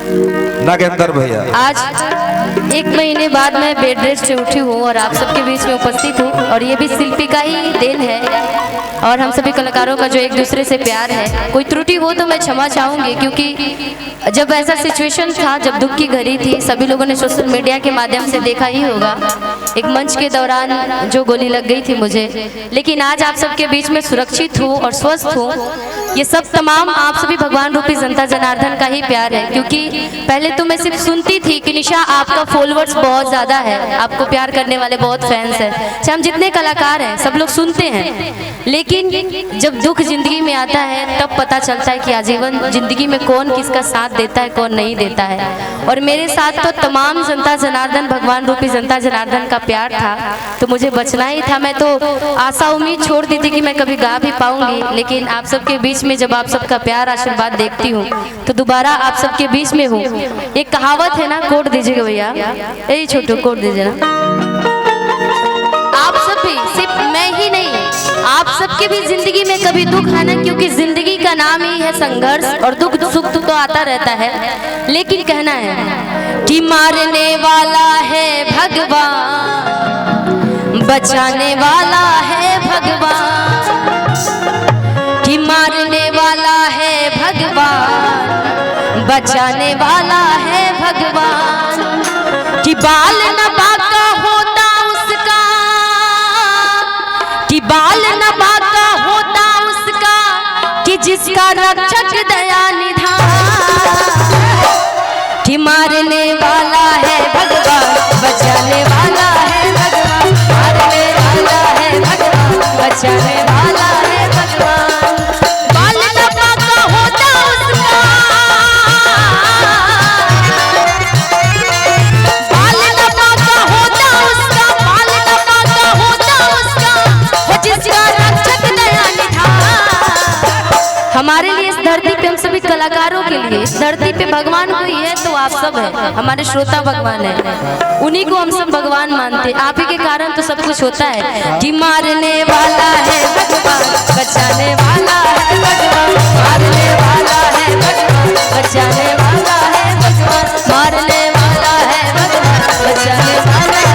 नागेंद्र भैया। आज 1 महीने बाद मैं बेड रेस्ट से उठी हूँ और आप सबके बीच में उपस्थित हूँ, और ये भी शिल्पी का ही देन है और हम सभी कलाकारों का जो एक दूसरे से प्यार है। कोई त्रुटि हो तो मैं क्षमा चाहूँगी, क्योंकि जब ऐसा सिचुएशन था, जब दुख की घड़ी थी, सभी लोगों ने सोशल मीडिया के माध्यम से देखा ही होगा, एक मंच के दौरान जो गोली लग गई थी मुझे। लेकिन आज आप सबके बीच में सुरक्षित हूँ और स्वस्थ हूँ, ये सब तमाम आप सभी भगवान रूपी जनता जनार्दन का ही प्यार है। क्योंकि पहले तो मैं सिर्फ सुनती थी कि निशा आपका फॉलोअर्स बहुत ज़्यादा है, आपको प्यार करने वाले बहुत फैंस हैं, चाहे हम जितने कलाकार हैं सब लोग सुनते हैं, लेकिन जब दुख जिंदगी में आता है तब पता चलता है कि आजीवन जिंदगी में कौन किसका साथ देता है, कौन नहीं देता है। और मेरे साथ तो तमाम जनता जनार्दन, भगवान रूपी जनता जनार्दन का प्यार था, तो मुझे बचना ही था। मैं तो आशा उम्मीद छोड़ दी थी कि मैं कभी गा भी पाऊंगी, लेकिन आप सबके बीच में जब आप सबका प्यार आशीर्वाद देखती हूँ तो दोबारा आप सबके बीच में हूँ। एक कहावत है ना, कोट दीजिएगा भैया, यही छोटू कोट दीजिए ना। आप सभी, सिर्फ मैं ही नहीं, आप सबके भी जिंदगी में कभी दुख है ना, क्योंकि जिंदगी का नाम ही है संघर्ष, और दुख सुख तो आता रहता है, लेकिन कहना है कि मारने वाला है भगवान, बचाने वाला है भगवान, कि मारने वाला है भगवान, बचाने वाला है भगवान, कि बाल न बाका होता उसका, कि बाल न बाका होता उसका, कि जिसका रक्षक दया निधान, कि मारने वाला है भगवान, बचाने वाला है भगवान, मारने वाला है भगवान, बचाने वाला है भगवान, बाल न बाका होता उसका, बाल न बाका होता उसका, बाल न बाका होता उसका, वो जिसका रक्षक दया निधान। हमारे लिए इस धरती पे, हम सभी कलाकारों के लिए इस धरती पे भगवान कोई है तो आप सब है, हमारे श्रोता भगवान है, उन्हीं को हम सब भगवान मानते हैं। आप ही के कारण तो सब कुछ होता है। कि मारने वाला है भगवान, बचाने वाला है भगवान, मारने वाला है भगवान, बचाने वाला है भगवान, मारने वाला है भगवान, बचाने वाला है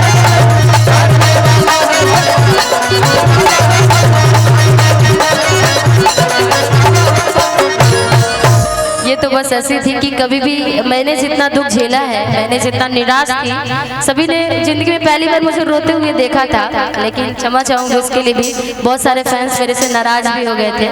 ये तो बस ऐसी थी कि कभी भी मैंने जितना दुख झेला है, मैंने जितना निराश थी, सभी ने जिंदगी में पहली बार मुझे रोते हुए देखा था, लेकिन क्षमा चाहूंगी उसके लिए भी। बहुत सारे फैंस मेरे से नाराज भी हो गए थे,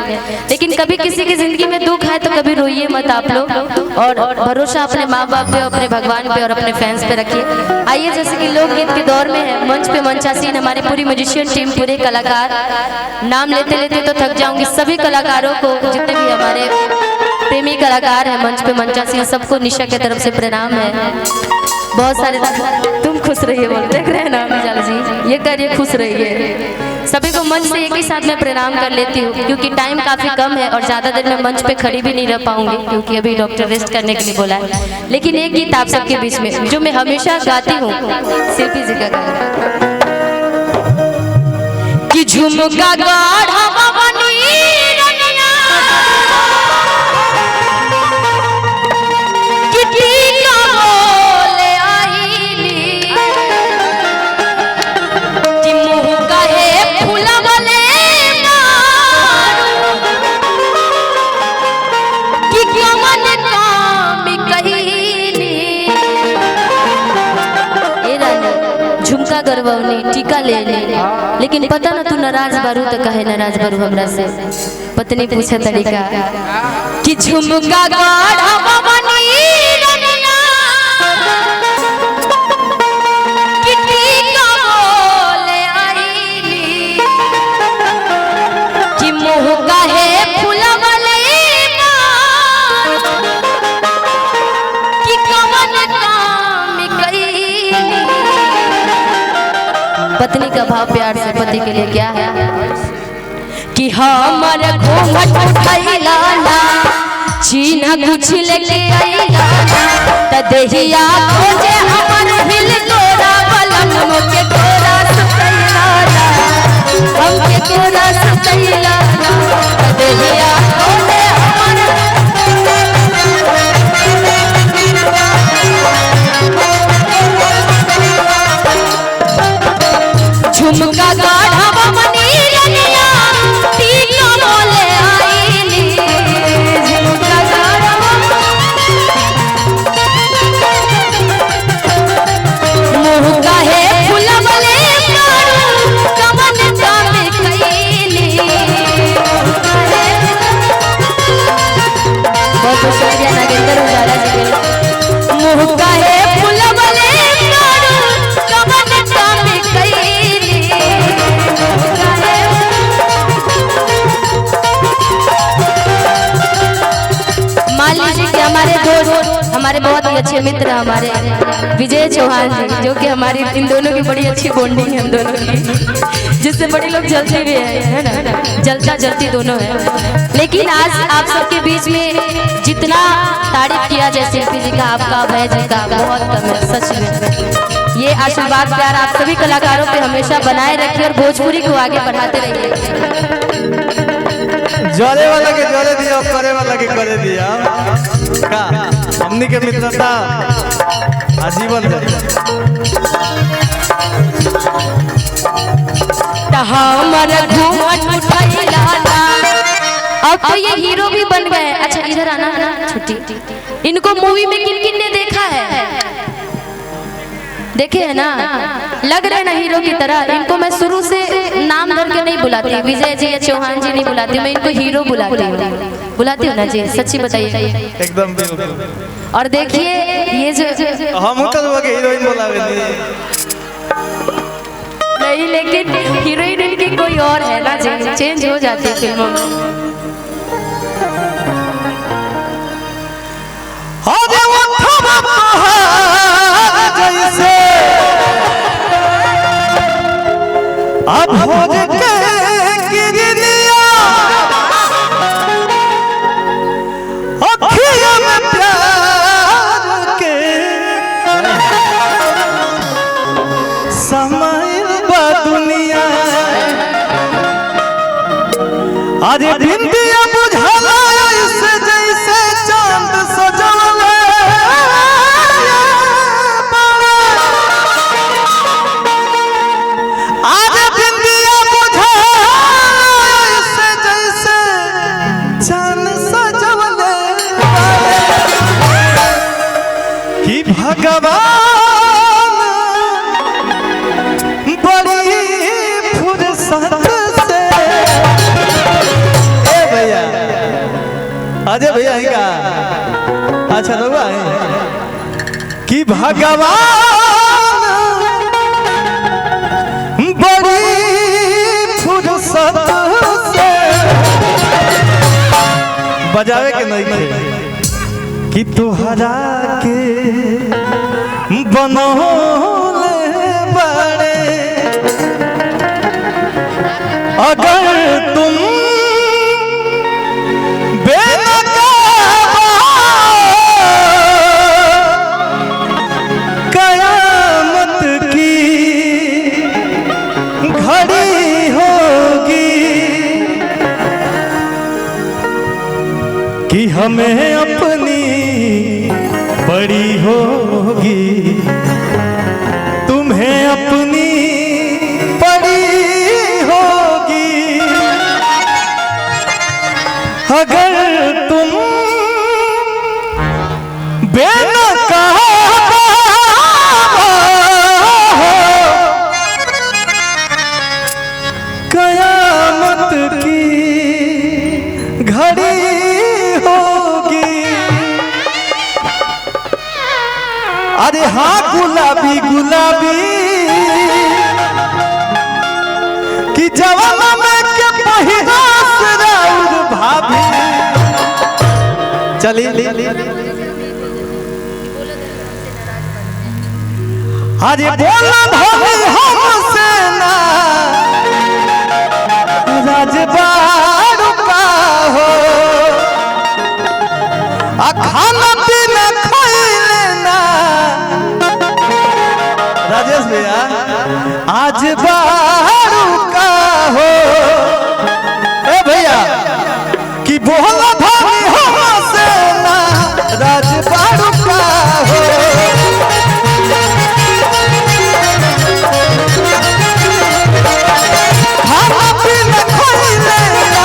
लेकिन कभी किसी की जिंदगी में दुख है तो कभी रोइए मत आप लोग, और भरोसा अपने माँ बाप पे, अपने भगवान पे और अपने फैंस पे रखिए। आइए, जैसे कि लोकगीत के दौर में है, मंच पे मंचासीन हमारी पूरी म्यूजिशियन टीम, पूरे कलाकार, नाम लेते लेते तो थक जाऊंगी। सभी कलाकारों को, जितने भी हमारे प्रेमी कलाकार हैं मंच पे मंचासी, सबको निशा की तरफ से प्रणाम है। बहुत सारे, तुम खुश रहिए बोल देख रहे हैं ना मिजाल जी, ये करिए, खुश रहिए। सभी को मंच से एक ही साथ में प्रणाम कर लेती हूँ, क्योंकि टाइम काफ़ी कम है और ज़्यादा देर में मंच पे खड़ी भी नहीं रह पाऊंगी, क्योंकि अभी डॉक्टर रेस्ट करने के लिए बोला है। लेकिन एक गीत आप सबके बीच में जो मैं हमेशा गाती हूँ, शिल्पी जी का गाना, कि झुमका गाढ़ा गरबवनी टीका ले ले, लेकिन पता ना तू नाराज बारू तो कहे नाराज बारू हमरा से। पत्नी पूछे तरीका कि झुमका गाढ़ा बवनी रनिया, कि टीका बोले आईली, कि मोह काहे फुलवले माँ, कि कवन काम कईली। पत्नी का भाव प्यार से पति के लिए क्या है कि हमर घूंघट उठैला ना, चीन्ह कुछ लेके आइला त देहिया खोजे हमर हिल तोरा बलम के तोरा सतैला ना, हमके तोरा सतैला ना, देहिया खोजे हमर बहुत ही अच्छे मित्र हमारे विजय चौहान जी, जो कि हमारी इन दोनों की बड़ी अच्छी बॉन्डिंग है हम दोनों की, जिससे बड़े लोग जलते भी है ना, जलता जलती दोनों है। लेकिन आज आप सबके बीच में जितना तारीफ किया जाए शिल्पी जी का, आपका, अभय जी का, बहुत कम है सच में। ये आशीर्वाद प्यार आप सभी कलाकारों पे हमेशा बनाए रखिए और भोजपुरी को आगे बढ़ाते रहिए। जोरे वाला के जोरे दिया, करे वाला के करे दिया का हमनी के मित्रता आजीवन है। अब तो ये हीरो भी बन गए। अच्छा इधर आना छुट्टी। इनको मूवी में किन किन ने देखा है? देखे है ना, लग रहे ना हीरो की तरह। इनको मैं शुरू से नाम धर के नहीं बुलाती, विजय जी या चौहान जी नहीं बुलाती, मैं इनको हीरो बुलाती हूँ ना जी, सच्ची बताइए एकदम बिल्कुल। और देखिए ये जो हम तो हीरोइन बोलावे नहीं, लेकिन हीरोइन इनकी कोई और है ना जी, चेंज हो जाती है फिल्मों में। अब हो के गिरनिया अखिया में प्यार के समाइल बा दुनिया। अरे बिंदिया बुझाला ऐसे जैसे चांद सजवले, भगवान बड़ी फुर्सत से। ए भैया, अजय भैया ही का अच्छा लोग कि भगवान बड़ी फुर्सत से बजावे के नहीं थे कि तुहरा के बनौले बड़े। अगर तुम बेनकाब कयामत की घड़ी होगी कि हमें अपनी बड़ी होगी, तुम्हें अपनी बड़ी होगी। अगर तुम बेनकाब हो कयामत की घड़ी होगी। अरे हाँ गुलाबी गुलाबी कि जवाना में के पहिरा सराउर भाभी। चली अरे बोला भाभी हमसे ना राजबारू का हो, खाना पीना खाइले ना राजेश भैया आज बारू का हो। ए भैया कि बोला भाभी हमसे ना राजबारू का हो। खाना पीना खाइले ना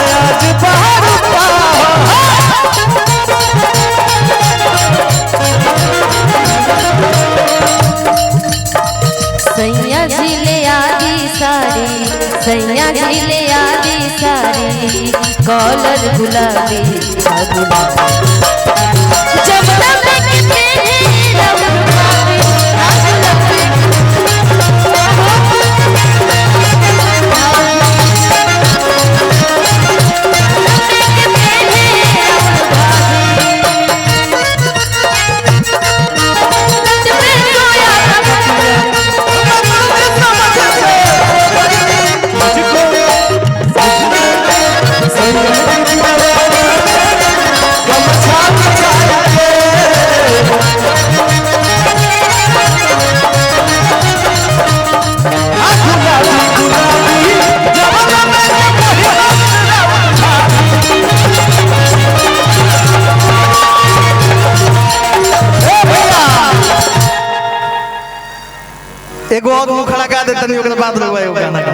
राजबारू का हो। सैया झीले आदि सारी, सैया झीले आदि सारी, कॉलर गुलाबी जमुना में कितने देतनी ओकरा बाद लोग एगो गाना गा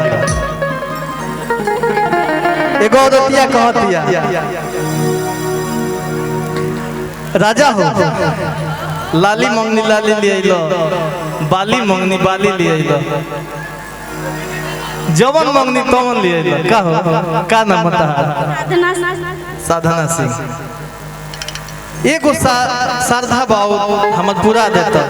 एगो औरतिया कहतिया राजा हो लाली मंगनी लाली ले आइलो बाली मंगनी बाली ले आइलो जवन मंगनी तवन ले आइलो का हो का नाम बता साधना सिंह एगो शारदा बाबू हमर पूरा देता